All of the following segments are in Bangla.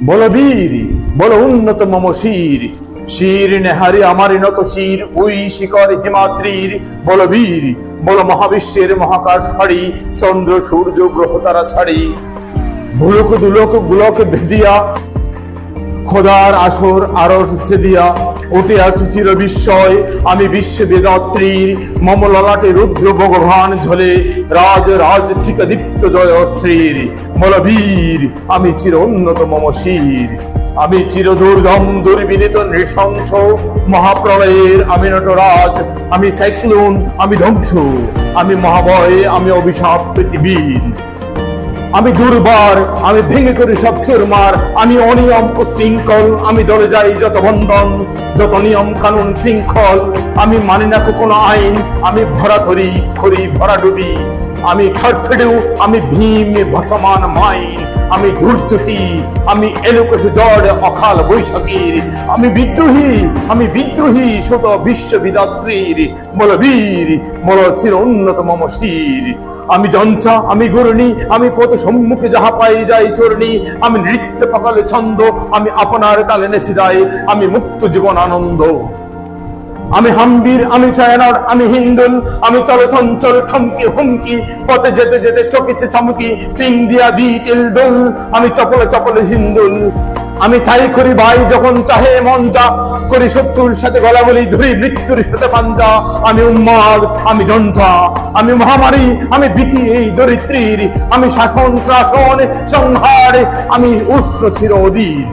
বলবীর বল উন্নত মম শির, শির নেহারি আমারি নত শির ওই শিখর হিমাদ্রির। বলবীর বল মহাবিশ্বের মহাকাশ ফাড়ি, চন্দ্র সূর্য গ্রহ তারা ছাড়ি। ভুলক দুলক গুলক ভেদিয়া, খোদার আসর আরশ ছেদিয়া। উঠে আছে চির বিস্ময় আমি বিশ্ব বেদাত্রীর, মম ললাটে রুদ্র ভগবান ঝলে রাজ রাজ টিকা দীপ্ত জয় শ্রীর। বলবীর আমি চির উন্নত মম শির, আমি চির দুর্দম দুর্বিনীত নৃশংস মহাপ্রলয়ের আমি নটরাজ, আমি সাইক্লোন আমি ধ্বংস, আমি মহাভয় আমি অভিশাপ পৃথিবীর। আমি দুর্বার আমি ভেঙে করি সব চুরমার, আমি অনিয়ম ও শৃঙ্খল, আমি দলে যাই যত বন্ধন যত নিয়ম কানুন শৃঙ্খল। আমি মানি না কোনো আইন, আমি ভরা ধরি খড়ি ভরা ডুবি। আমি ঠরফেডু আমি ভীম ভাসমান মাইন, আমি ধূর্যতি আমি এলোকস জড় অকাল বৈশাখীর। আমি বিদ্রোহী শত বিশ্ববিদাত্রীর। বলবীর বল চির উন্নত মম শির, আমি জঞ্চা আমি গুরুণী, আমি পথ সম্মুখে যাহা পাই যাই চরণী। আমি নৃত্য পাকালে ছন্দ, আমি আপনার তালে নেচে যাই, আমি মুক্ত জীবন আনন্দ। আমি হাম্বির আমি চায়নার আমি হিন্দুল, আমি চলচঞ্চল ঠমকি হুমকি, পথে যেতে যেতে চকিতে চমকি চিং দিয়া দি তিল দুল। আমি চপলে চপলে হিন্দুল, আমি তাই করি ভাই যখন চাহে মন যা, করি শত্রুর সাথে গলাগলি ধরি মৃত্যুর সাথে পাঞ্জা। আমি উন্মাদ আমি জঞ্জা আমি মহামারী আমি ভীতি এই দরিদ্রীর, আমি শাসন ত্রাসন সংহার আমি উষ্ণ চির অধীর।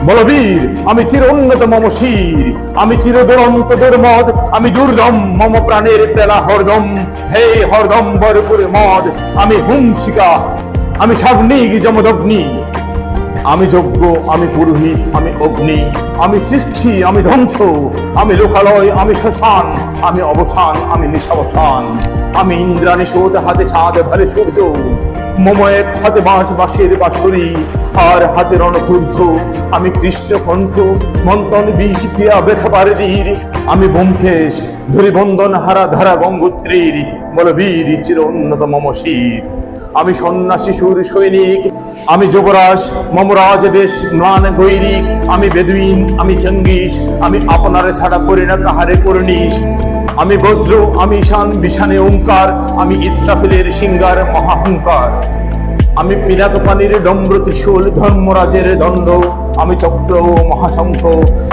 বলবীর আমি চির উন্নত মম শির, আমি চির দুরন্ত দুর্মদ, আমি দুর্দম মম প্রাণের পেলা হরদম। হে হরদম ভরপুরে মদ, আমি হুংসিকা আমি সাগ্নিক যমদগ্নি। আমি যজ্ঞ আমি পুরোহিত আমি অগ্নি, আমি সৃষ্টি আমি ধ্বংস, আমি লোকালয় আমি শ্মশান, আমি অবসান আমি নিশাবসান। আমি ইন্দ্রাণী শোধ হাতে ছাদ ভালে সূর্য, মম এক হাতে বাঁশ বাঁশের বাঁশরি আর হাতে রণতুর্য। আমি কৃষ্ণ কণ্ঠ মন্থন বিষ পিয়া ব্যথা পারদীর, আমি ব্যোমকেশ ধরি বন্ধন হারা ধারা গঙ্গোত্রীর। বলবীর চির উন্নত মম শির, আমি সন্ন্যাসী সুর সৈনিক, আমি যুবরাজ মমরাজ বেশ ম্লান গৈরিক। আমি বেদুইন আমি চঙ্গিস, আমি আপনারে ছাড়া করি না কাহারে করনিস। আমি বজ্র আমি ঈশান বিশানে ওঙ্কার, আমি ইসরাফিলের সিঙ্গার মহাহুঙ্কার। আমি পিনাক পানির ডম্র ত্রিশূল ধর্মরাজের দণ্ড, আমি চক্র মহাশঙ্খ,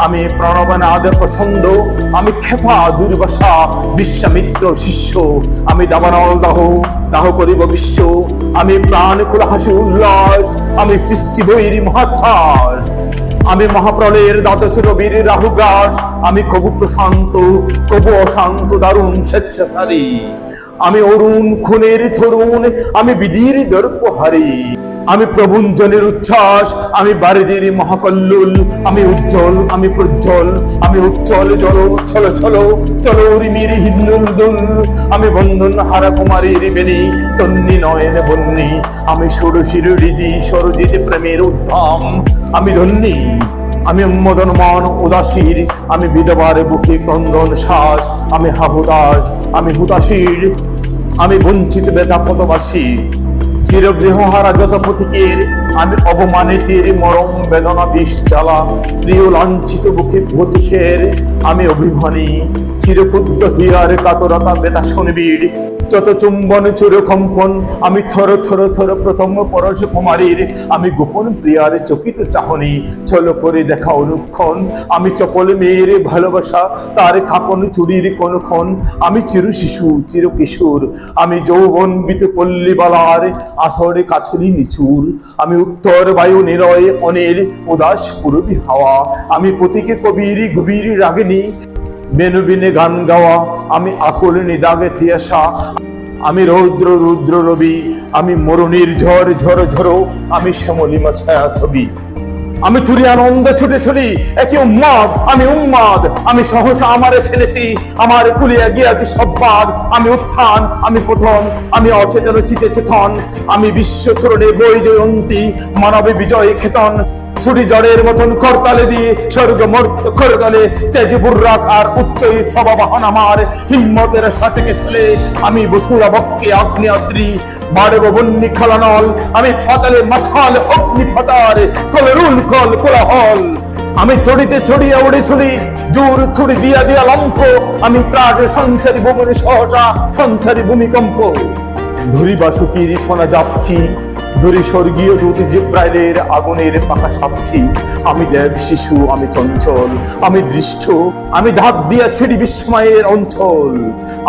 আমি প্রণবনাদ প্রছন্দ। আমি ক্ষেপা দুর্বাসা বিশ্বামিত্র শিষ্য, আমি দাবানল দাহ দাহ করিব বিশ্ব। আমি প্রাণ কুলহাসি উল্লাস, আমি সৃষ্টি বৈরী মহাত্রাস। আমি মহাপ্রলয়ের দ্বাদশ রবির রাহুগ্রাস, আমি কবু প্রশান্ত কবু অশান্ত দারুণ স্বেচ্ছাচারী। আমি অরুণ খুনের তরুণ, আমি বিধির দর্পহারী। আমি প্রভুঞ্জনের উচ্ছ্বাস, আমি বারিদির মহাকল্লুল। আমি উজ্জ্বল আমি প্রজ্জ্বল, আমি উচ্ছল জল ছল ছল চলো রিমির হিন্দুল দুল। আমি বন্ধন হারা কুমারীর বেনি তন্নি নয়ন বন্নি, আমি ষোড়শীর হৃদি সরজিৎ প্রেমের উদ্ধাম। আমি ধন্যী আমি মদন মন উদাসীর, আমি বিধবার বুকে ক্রন্দন শ্বাস। আমি হাহুদাস আমি হুদাসীর, আমি বঞ্চিত বেতা পদবাসী। চিরগৃহহারা যত পথিকের, আমি অবমানিতের মরম বেদনা বিষ জ্বালা। প্রিয় লাঞ্ছিত বুকে প্রতিশের, আমি অভিমানী চিরক্ষুদ্র হিয়ার কাতরতা বেতা শনিবীর। যত চুম্বন চিরকম্পন, আমি থর থর থর প্রথম পরশ কুমারীর। আমি গোপন প্রিয়ার চকিত চাহনি ছল করে দেখা অনুক্ষণ। আমি চপল মেয়ের ভালোবাসা তার কাকন চুরির কোনক্ষণ। আমি চির শিশু চির কিশোর, আমি যৌবনবিত পল্লীবালার আসরে কাছুলি নিচুর। আমি উত্তর বায়ু নিরয় অনিল উদাস পূর্বী হাওয়া। আমি পতিকে কবির গভীর রাগিনী বেনুবিনে গান গাওয়া। আমি আকুল নিদাগে তিয়াসা, আমি রৌদ্র রুদ্র রবি। আমি মরুণীর ঝড় ঝড় ঝড়ো, আমি শ্যামলিমা ছায়া ছবি। আমি তুরি আনন্দ ছুটে ছুটি একই উন্মাদ, আমি উন্মাদ আমি সহসা আমারে ছেলেছি, আমার কুলিয়া গিয়াছি সব বাদ। আমি উত্থান আমি পতন, আমি অচেতন চিতে চেতন। আমি বিশ্ব চরণে বই জয়ন্তী মানবে বিজয় খেতন। ছুটি জড়ের মতন করতালে দিয়ে স্বর্গ মর্ত করে দলে তেজ বুর্রাক আর উচ্চই সবাবাহন আমার হিম্মতের সাথে চলে আমি বসুরা বক্কে আগ্নেয়াদ্রি বাড়ব বন্যি খালানল আমি পাতালে মাথাল অগ্নি ফাতার কলরুল কল কোলাহল আমি তড়িতে ছড়িয়া উড়ে ছড়ি জোর ছুড়ি দিয়া দিয়া লম্ফ আমি ত্রাস সঞ্চারী ভূমির সহসা সঞ্চারী ভূমিকম্প ধরি বাসুকির ফোনা যাচ্ছি ধরি স্বর্গীয় দূত জিব্রাইলের আগুনের পাখা সাপছি আমি দেব শিশু আমি চঞ্চল আমি দৃষ্ট আমি ধাপ দিয়া ছিড়ি বিস্ময়ের অঞ্চল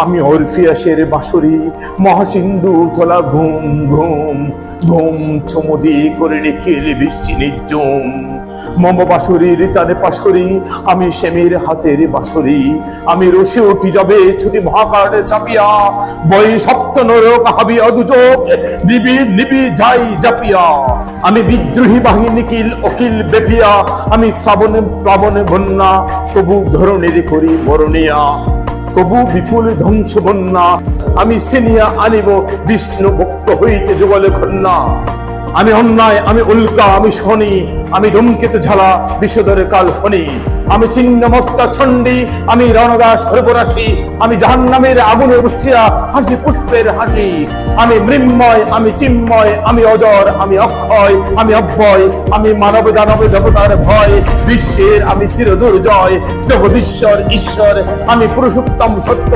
আমি অরফিয়াসের বাঁশরি মহাসিন্ধু তোলা ঘুম ঘুম ঘুম চমদি করে নিখিল বৃষ্টি নির্জুম মম বাঁশরির তানে পাশরি আমি সেমের হাতের বাঁশরি আমি রসে উঠি যাবে ছুটি মহাকারে চাপিয়া বই সপ্ত নরক হাবিয়া দুচোখ নিবিড় নিবিড় যাই জাপিয়া আমি বিদ্রোহী বাহিনী কিল অখিল বেফিয়া আমি শ্রাবণে প্লাবনে বন্যা কবু ধরনের করি বরণিয়া কবু বিপুল ধ্বংস বন্যা আমি সিনিয়া আনিব বিষ্ণু বক্ষ হইতে যুগলে খন্না আমি অন্যায় আমি উল্কা আমি শনি আমি ধূমকেতু ঝালা বিষধরে কাল ফণি আমি ছিন্ন মস্তা ছন্ডি আমি রণদাস সর্বনাশী আমি জাহান্নামের আগুনে বসিয়া হাসি পুষ্পের হাসি আমি মৃন্ময় আমি চিন্ময় আমি অজর আমি অক্ষয় আমি অব্যয় আমি মানব দানব দেবতার ভয় বিশ্বের আমি চির দুর্জয় জগদীশ্বর ঈশ্বর আমি পুরুষোত্তম সত্য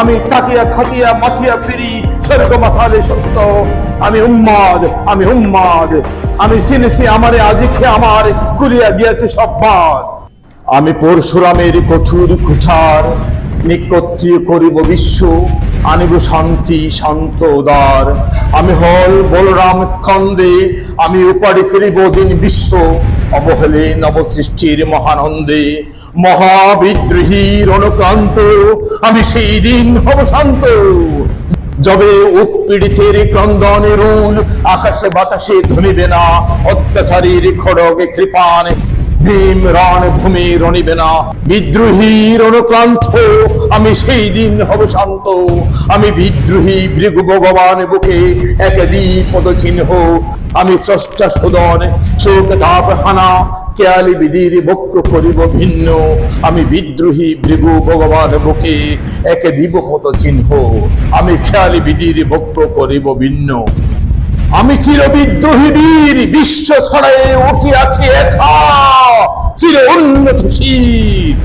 আমি তাকিয়া থাকিয়া মাথিয়া ফিরি স্বর্গ মাথালে সত্য আমি উম্মাদ আমি উম্মাদ আমি চিনেছি আমারে আজি খেয়ে আমার কুলিয়া গিয়াছে সব বাদ আমি পরশুরামের কঠোর কুঠার নিকট্রিয় করিব বিশ্ব আনিব শান্তি শান্ত উদার আমি হল বলরাম স্কন্দে আমি উপাড়ি ফিরিব দিন বিশ্ব অবহেলে নবসৃষ্টির মহানন্দে মহাবিদ্রোহীর অনুক্রান্ত আমি সেই দিন হব শান্ত যবে উৎপীড়িতের ক্রন্দনের রুল আকাশে বাতাসে ধনিবে না অত্যাচারীর খড়গে কৃপান ভীম রণ ভূমি রণিবে না বিদ্রোহীর অনুক্রান্ত আমি সেই দিন হব শান্ত আমি বিদ্রোহী ভৃগু ভগবান বুকে এক দ্বিপদ চিহ্ন আমি স্রষ্টা সুদন শোক তাপ হানা কেয়ালি বিধির বক্ষ করিব ভিন্ন আমি বিদ্রোহী ভৃগু ভগবান বুকে এক দ্বিপদ চিহ্ন আমি খেয়ালি বিধির বক্ষ করিব ভিন্ন আমি চির বিদ্রোহী বীর বিশ্ব ছড়ায় উঠিয়াছি একা চির উন্নত শির